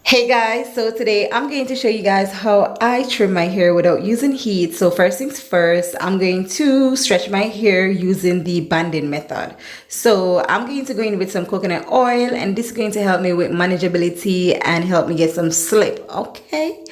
Hey guys, so today I'm going to show you guys how I trim my hair without using heat. So first things first, I'm going to stretch my hair using the banding method. So I'm going to go in with some coconut oil, and this is going to help me with manageability and help me get some slip, okay?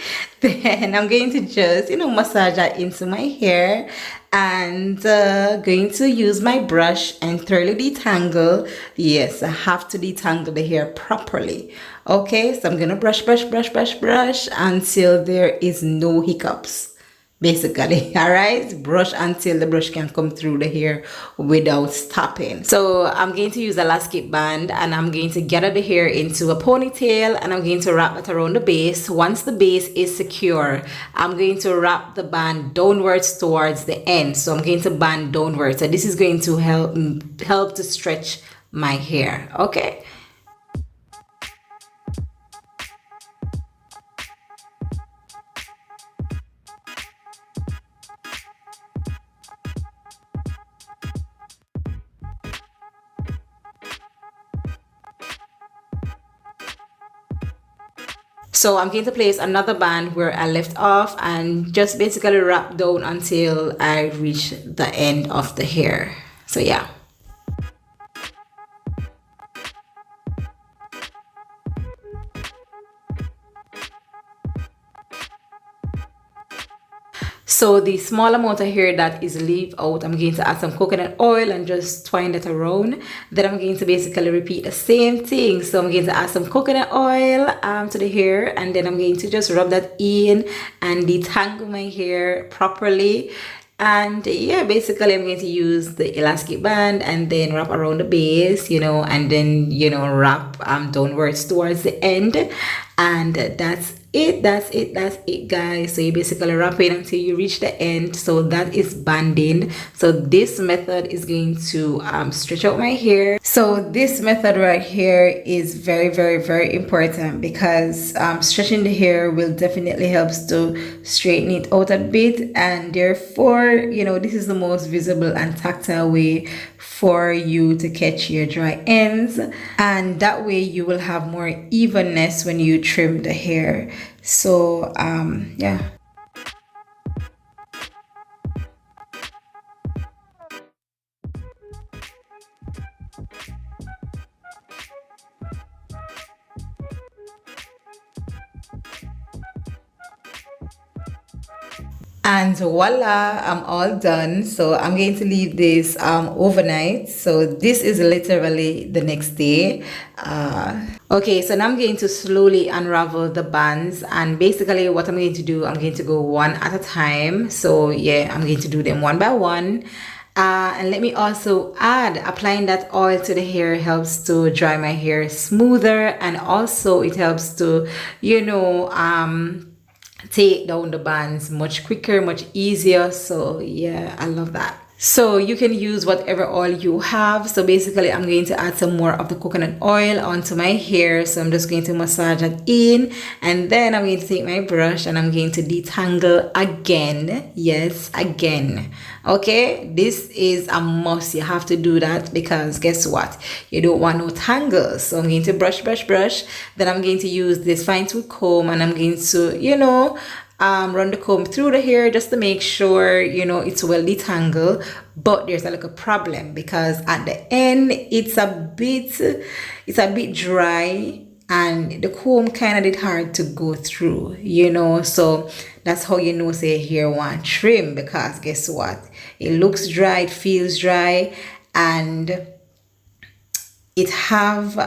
Then I'm going to just, massage that into my hair, and going to use my brush and thoroughly detangle. Yes, I have to detangle the hair properly. Okay, so I'm gonna brush until there is no hiccups, basically. All right, brush until the brush can come through the hair without stopping. So I'm going to use a elastic band, and I'm going to gather the hair into a ponytail, and I'm going to wrap that around the base. Once the base is secure, I'm going to wrap the band downwards towards the end. So I'm going to band downwards, so this is going to help to stretch my hair. Okay. So I'm going to place another band where I left off and just basically wrap down until I reach the end of the hair. So yeah. So the small amount of hair that is leave out, I'm going to add some coconut oil and just twine that around. Then I'm going to basically repeat the same thing. So I'm going to add some coconut oil to the hair, and then I'm going to just rub that in and detangle my hair properly. And yeah, basically I'm going to use the elastic band and then wrap around the base, and then wrap downwards towards the end. And that's it guys. So you basically wrap it until you reach the end. So that is banding. So this method is going to stretch out my hair. So this method right here is very, very, very important, because stretching the hair will definitely help to straighten it out a bit, and therefore this is the most visible and tactile way for you to catch your dry ends, and that way you will have more evenness when you trim the hair. So yeah. And voila, I'm all done. So I'm going to leave this overnight. So this is literally the next day. Okay, so now I'm going to slowly unravel the bands, and basically what I'm going to do, I'm going to go one at a time. So yeah, I'm going to do them one by one. And let me also add, applying that oil to the hair helps to dry my hair smoother, and also it helps to take down the bands much quicker, much easier. So yeah, I love that. So you can use whatever oil you have. So basically I'm going to add some more of the coconut oil onto my hair. So I'm just going to massage it in, and then I'm going to take my brush and I'm going to detangle again. Yes, again. Okay, this is a must. You have to do that, because guess what, you don't want no tangles. So I'm going to brush. Then I'm going to use this fine tooth comb, and I'm going to run the comb through the hair just to make sure it's well detangled. But there's a little problem, because at the end it's a bit dry, and the comb kind of did hard to go through, so that's how say hair want trim, because guess what, it looks dry, it feels dry, and it have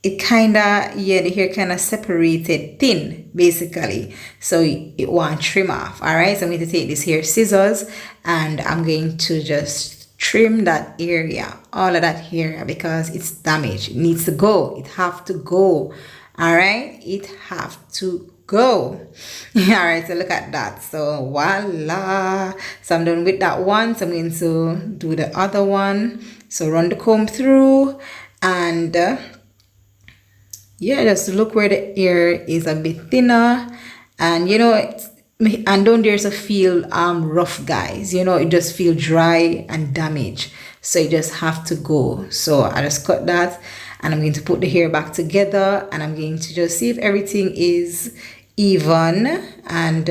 it kind of, yeah, the hair kind of separated thin, basically. So it won't trim off. All right, so I'm going to take this hair scissors, and I'm going to just trim that area, all of that hair, because it's damaged. It needs to go. It have to go. All right, it have to go. All right, so look at that. So voila. So I'm done with that one. So I'm going to do the other one. So run the comb through, and yeah, just look where the hair is a bit thinner, and and don't dare to feel rough, guys. It just feel dry and damaged, so you just have to go. So I just cut that, and I'm going to put the hair back together, and I'm going to just see if everything is even and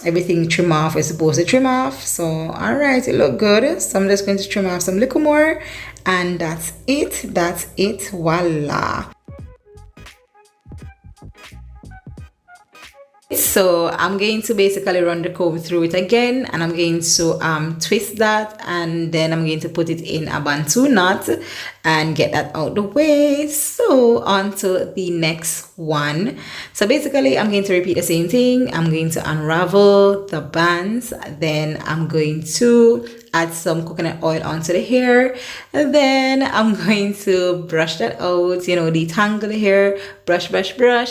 everything trim off is supposed to trim off. So all right, it looked good, so I'm just going to trim off some little more, and that's it, voila. So I'm going to basically run the comb through it again, and I'm going to twist that, and then I'm going to put it in a bantu knot and get that out the way. So on to the next one. So basically I'm going to repeat the same thing. I'm going to unravel the bands, then I'm going to add some coconut oil onto the hair, and then I'm going to brush that out, you know, detangle the hair, brush,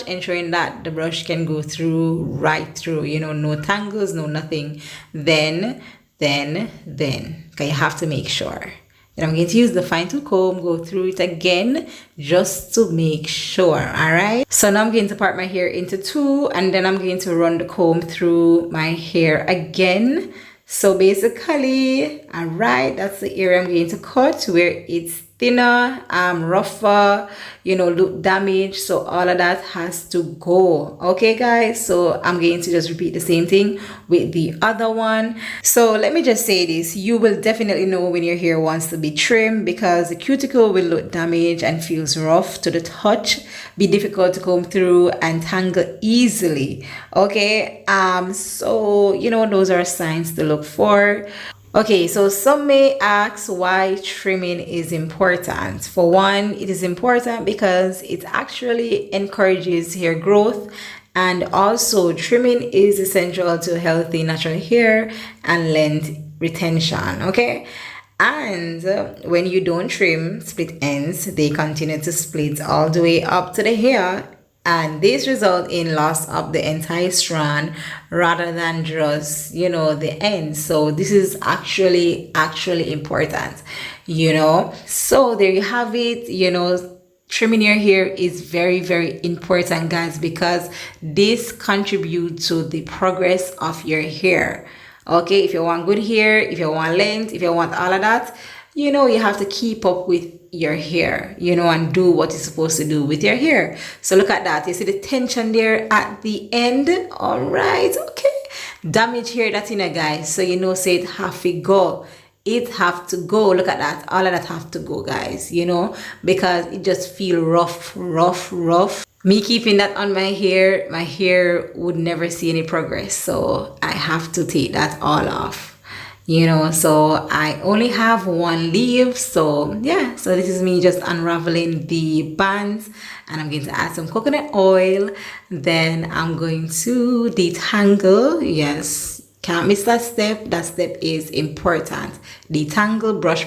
ensuring that the brush can go through, right through, you know, no tangles, no nothing. Then okay, you have to make sure. Then I'm going to use the fine tooth comb, go through it again just to make sure. All right, so now I'm going to part my hair into two, and then I'm going to run the comb through my hair again. So basically, all right, that's the area I'm going to cut where it's thinner, rougher, you know, look damaged. So all of that has to go. Okay, guys, so I'm going to just repeat the same thing with the other one. So let me just say this, you will definitely know when your hair wants to be trimmed, because the cuticle will look damaged and feels rough to the touch, be difficult to comb through and tangle easily. Okay, so you know, those are signs to look for. Okay, so some may ask why trimming is important. For one, it is important because it actually encourages hair growth, and also trimming is essential to healthy natural hair and length retention. Okay, and when you don't trim split ends, they continue to split all the way up to the hair, and this result in loss of the entire strand rather than just, you know, the end. So this is actually important, you know. So there you have it, you know. Trimming your hair is very important, guys, because this contributes to the progress of your hair. Okay, if you want good hair, if you want length, if you want all of that, you know, you have to keep up with your hair, you know, and do what you're supposed to do with your hair. So look at that, you see the tension there at the end. All right, okay, damage hair that's in a, guys, so you know, say it have to go, it have to go. Look at that, all of that have to go, guys, you know, because it just feel rough. Me keeping that on my hair would never see any progress, so I have to take that all off, you know. So I only have one leaf. So yeah, so this is me just unraveling the bands, and I'm going to add some coconut oil, then I'm going to detangle. Yes, can't miss that step. That step is important. Detangle, brush,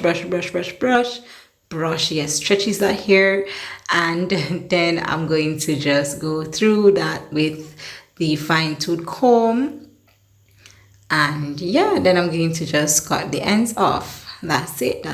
yes, stretches that hair, and then I'm going to just go through that with the fine tooth comb, and yeah, then I'm going to just cut the ends off. That's it.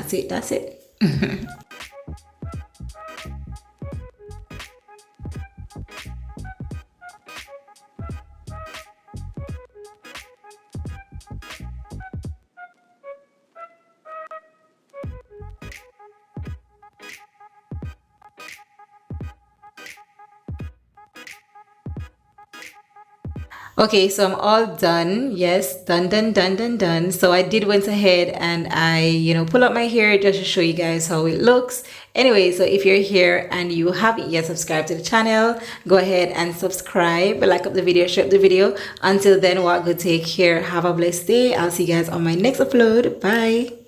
Okay, so I'm all done. Yes, done. So I did went ahead and I, you know, pull up my hair just to show you guys how it looks. Anyway, so if you're here and you haven't yet subscribed to the channel, go ahead and subscribe, like up the video, share up the video. Until then, walk good, take care, have a blessed day. I'll see you guys on my next upload. Bye.